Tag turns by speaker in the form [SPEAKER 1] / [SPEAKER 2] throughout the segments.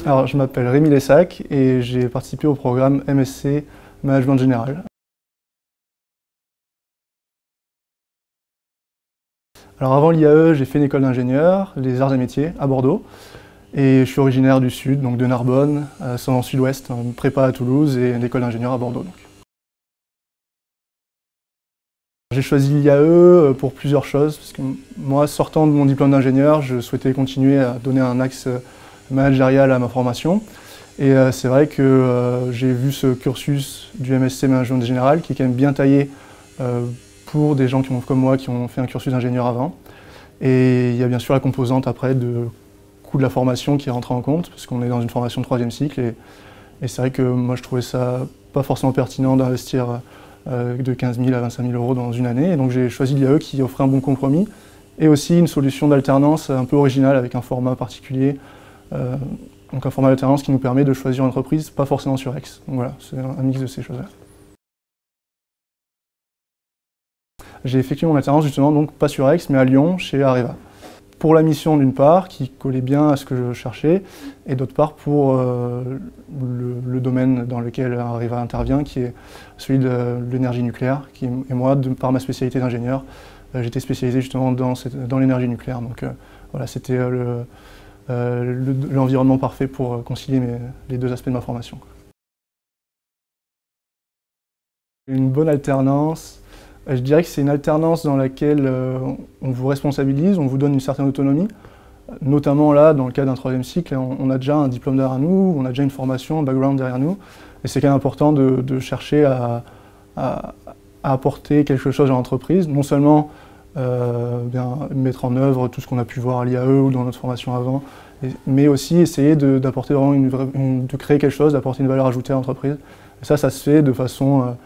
[SPEAKER 1] Alors, je m'appelle Rémi Lessac et j'ai participé au programme MSc Management Général. Alors, avant l'IAE, j'ai fait une école d'ingénieur, les arts et métiers, à Bordeaux. Et je suis originaire du sud, donc de Narbonne, dans le sud-ouest, une prépa à Toulouse et une école d'ingénieur à Bordeaux. J'ai choisi l'IAE pour plusieurs choses, parce que moi, sortant de mon diplôme d'ingénieur, je souhaitais continuer à donner un axe managérial à ma formation. Et c'est vrai que j'ai vu ce cursus du MSc Management Général qui est quand même bien taillé pour des gens comme moi qui ont fait un cursus d'ingénieur avant. Et il y a bien sûr la composante après de coût de la formation qui est rentrée en compte, parce qu'on est dans une formation de 3e cycle. Et c'est vrai que moi je trouvais ça pas forcément pertinent d'investir de 15 000 à 25 000 euros dans une année. Et donc j'ai choisi l'IAE qui offrait un bon compromis et aussi une solution d'alternance un peu originale avec un format particulier. Donc un format d'alternance qui nous permet de choisir une entreprise, pas forcément sur Aix. Donc voilà, c'est un mix de ces choses-là. J'ai effectué mon alternance justement, donc pas sur Aix, mais à Lyon, chez Areva. Pour la mission d'une part, qui collait bien à ce que je cherchais, et d'autre part pour le domaine dans lequel Areva intervient, qui est celui de l'énergie nucléaire. Et moi, par ma spécialité d'ingénieur, j'étais spécialisé justement dans l'énergie nucléaire. Donc voilà, c'était l'environnement parfait pour concilier les deux aspects de ma formation. Une bonne alternance, je dirais que c'est une alternance dans laquelle on vous responsabilise, on vous donne une certaine autonomie. Notamment là, dans le cas d'un 3e cycle, on a déjà un diplôme derrière nous, on a déjà une formation, un background derrière nous. Et c'est quand même important de chercher à apporter quelque chose à l'entreprise, non seulement mettre en œuvre tout ce qu'on a pu voir à l'IAE ou dans notre formation avant, mais aussi essayer d'apporter vraiment de créer quelque chose, d'apporter une valeur ajoutée à l'entreprise. Et ça se fait de façon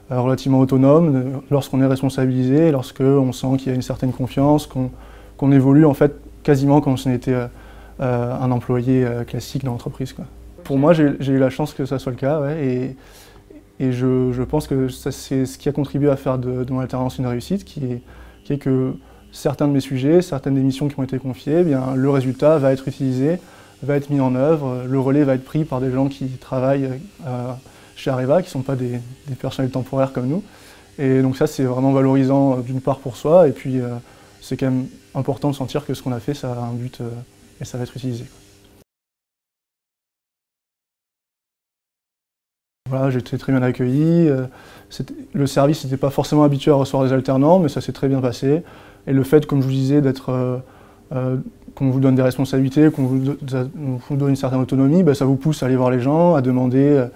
[SPEAKER 1] relativement autonome, lorsqu'on est responsabilisé, lorsqu'on sent qu'il y a une certaine confiance, qu'on évolue en fait quasiment comme si on était un employé classique dans l'entreprise. Pour moi, j'ai eu la chance que ça soit le cas, ouais, et je pense que c'est ce qui a contribué à faire de mon alternance une réussite, qui est que certains de mes sujets, certaines des missions qui m'ont été confiées, eh bien, le résultat va être utilisé, va être mis en œuvre, le relais va être pris par des gens qui travaillent chez Areva, qui ne sont pas des personnels temporaires comme nous. Et donc ça, c'est vraiment valorisant d'une part pour soi, et puis c'est quand même important de sentir que ce qu'on a fait, ça a un but et ça va être utilisé. Voilà, j'ai été très bien accueilli. Le service n'était pas forcément habitué à recevoir des alternants, mais ça s'est très bien passé. Et le fait, comme je vous disais, qu'on vous donne des responsabilités, qu'on vous donne une certaine autonomie, ça vous pousse à aller voir les gens, à demander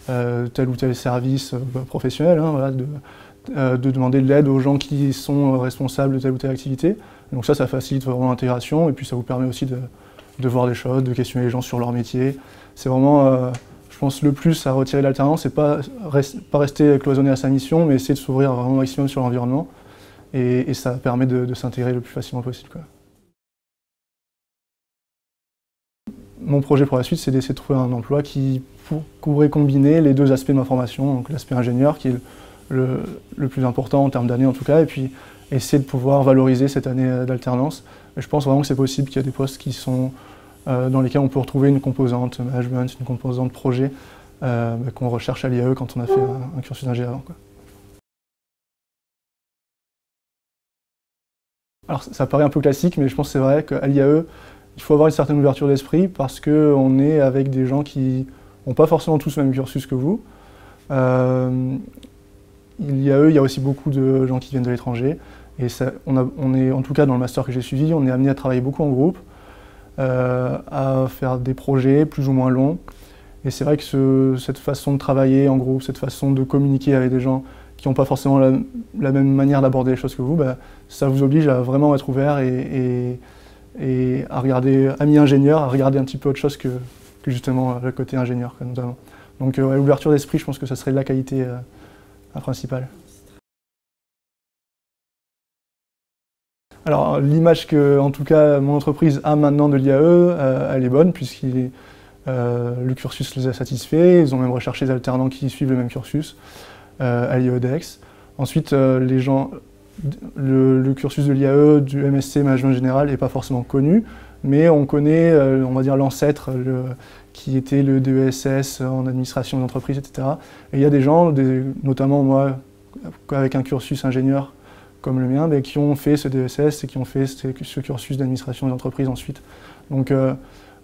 [SPEAKER 1] tel ou tel service professionnel, hein, voilà, de demander de l'aide aux gens qui sont responsables de telle ou telle activité. Donc ça facilite vraiment l'intégration et puis ça vous permet aussi de voir des choses, de questionner les gens sur leur métier. C'est vraiment, je pense, le plus à retirer de l'alternance, c'est pas rester cloisonné à sa mission, mais essayer de s'ouvrir vraiment au maximum sur l'environnement et ça permet de s'intégrer le plus facilement possible, quoi. Mon projet pour la suite, c'est d'essayer de trouver un emploi qui pourrait combiner les deux aspects de ma formation, donc l'aspect ingénieur qui est le plus important en termes d'années en tout cas, et puis essayer de pouvoir valoriser cette année d'alternance. Je pense vraiment que c'est possible qu'il y a des postes qui sont dans lesquels on peut retrouver une composante management, une composante projet qu'on recherche à l'IAE quand on a fait un cursus d'ingé avant, quoi. Alors ça paraît un peu classique, mais je pense que c'est vrai qu'à l'IAE, il faut avoir une certaine ouverture d'esprit parce qu'on est avec des gens qui n'ont pas forcément tous le même cursus que vous. L'IAE, il y a aussi beaucoup de gens qui viennent de l'étranger. Et on est, en tout cas dans le master que j'ai suivi, on est amené à travailler beaucoup en groupe, à faire des projets plus ou moins longs. Et c'est vrai que cette façon de travailler en groupe, cette façon de communiquer avec des gens qui n'ont pas forcément la même manière d'aborder les choses que vous, ça vous oblige à vraiment être ouvert et à regarder, ami ingénieur, à regarder un petit peu autre chose que justement le côté ingénieur, notamment. Donc l'ouverture d'esprit, je pense que ça serait la qualité principale. Alors l'image que, en tout cas, mon entreprise a maintenant de l'IAE, elle est bonne puisque le cursus les a satisfaits, ils ont même recherché des alternants qui suivent le même cursus à l'IAE d'Aix. Ensuite, les gens, le cursus de l'IAE, du MSc Management Général n'est pas forcément connu, mais on connaît, on va dire, l'ancêtre qui était le DESS en administration d'entreprise, etc. Et il y a des gens, notamment moi, avec un cursus ingénieur comme le mien, qui ont fait ce DESS et qui ont fait ce cursus d'administration d'entreprise ensuite. Donc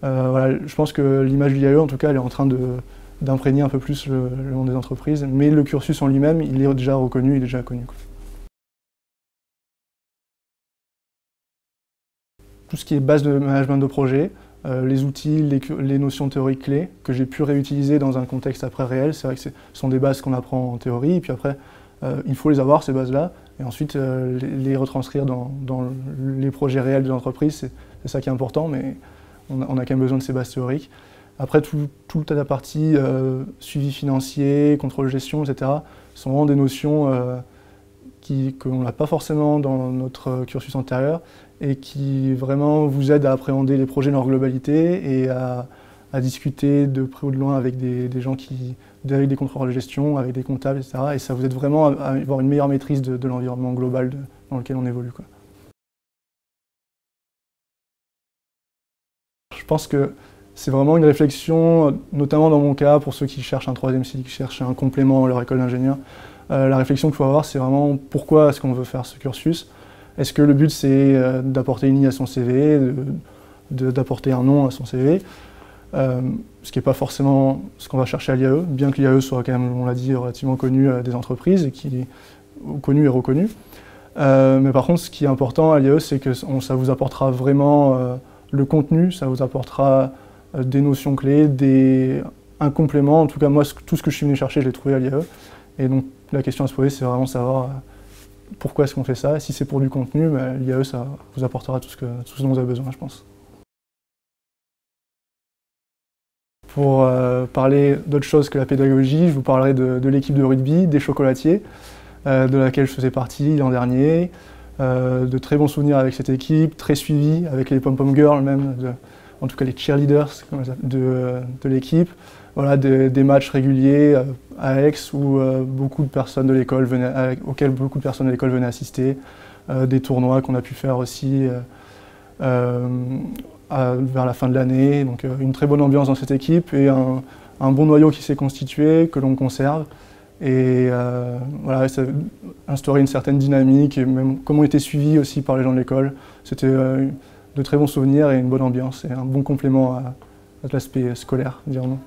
[SPEAKER 1] voilà, je pense que l'image de l'IAE, en tout cas, elle est en train d'imprégner un peu plus le monde des entreprises, mais le cursus en lui-même, il est déjà reconnu, il est déjà connu, quoi. Tout ce qui est base de management de projet, les outils, les notions théoriques clés que j'ai pu réutiliser dans un contexte après réel. C'est vrai que ce sont des bases qu'on apprend en théorie, et puis après, il faut les avoir, ces bases-là, et ensuite les retranscrire dans les projets réels de l'entreprise. C'est ça qui est important, mais on a quand même besoin de ces bases théoriques. Après, toute la partie suivi financier, contrôle gestion, etc., sont vraiment des notions qu'on n'a pas forcément dans notre cursus antérieur et qui vraiment vous aident à appréhender les projets dans leur globalité et à discuter de près ou de loin avec des gens avec des contrôleurs de gestion, avec des comptables, etc. Et ça vous aide vraiment à avoir une meilleure maîtrise de l'environnement global dans lequel on évolue, quoi. Je pense que c'est vraiment une réflexion, notamment dans mon cas, pour ceux qui cherchent un troisième cycle, qui cherchent un complément à leur école d'ingénieur. La réflexion qu'il faut avoir, c'est vraiment pourquoi est-ce qu'on veut faire ce cursus. Est-ce que le but, c'est d'apporter une ligne à son CV, d'apporter un nom à son CV, ce qui n'est pas forcément ce qu'on va chercher à l'IAE, bien que l'IAE soit quand même, on l'a dit, relativement connu des entreprises et qui est connu et reconnu. Mais par contre, ce qui est important à l'IAE, c'est que ça vous apportera vraiment le contenu, ça vous apportera des notions clés, un complément. En tout cas, moi, tout ce que je suis venu chercher, je l'ai trouvé à l'IAE. Et donc, la question à se poser, c'est vraiment savoir pourquoi est-ce qu'on fait ça. Si c'est pour du contenu, l'IAE, ça vous apportera tout ce dont vous avez besoin, je pense. Pour parler d'autre chose que la pédagogie, je vous parlerai de l'équipe de rugby, des chocolatiers, de laquelle je faisais partie l'an dernier. De très bons souvenirs avec cette équipe, très suivis avec les pom-pom girls même, en tout cas les cheerleaders de l'équipe. Voilà, des matchs réguliers à Aix où beaucoup de personnes de l'école auxquels beaucoup de personnes de l'école venaient assister, des tournois qu'on a pu faire aussi vers la fin de l'année. Donc une très bonne ambiance dans cette équipe et un bon noyau qui s'est constitué, que l'on conserve. Et voilà, ça a instauré une certaine dynamique et même comment on était suivi aussi par les gens de l'école. C'était de très bons souvenirs et une bonne ambiance et un bon complément à l'aspect scolaire, dirons-nous.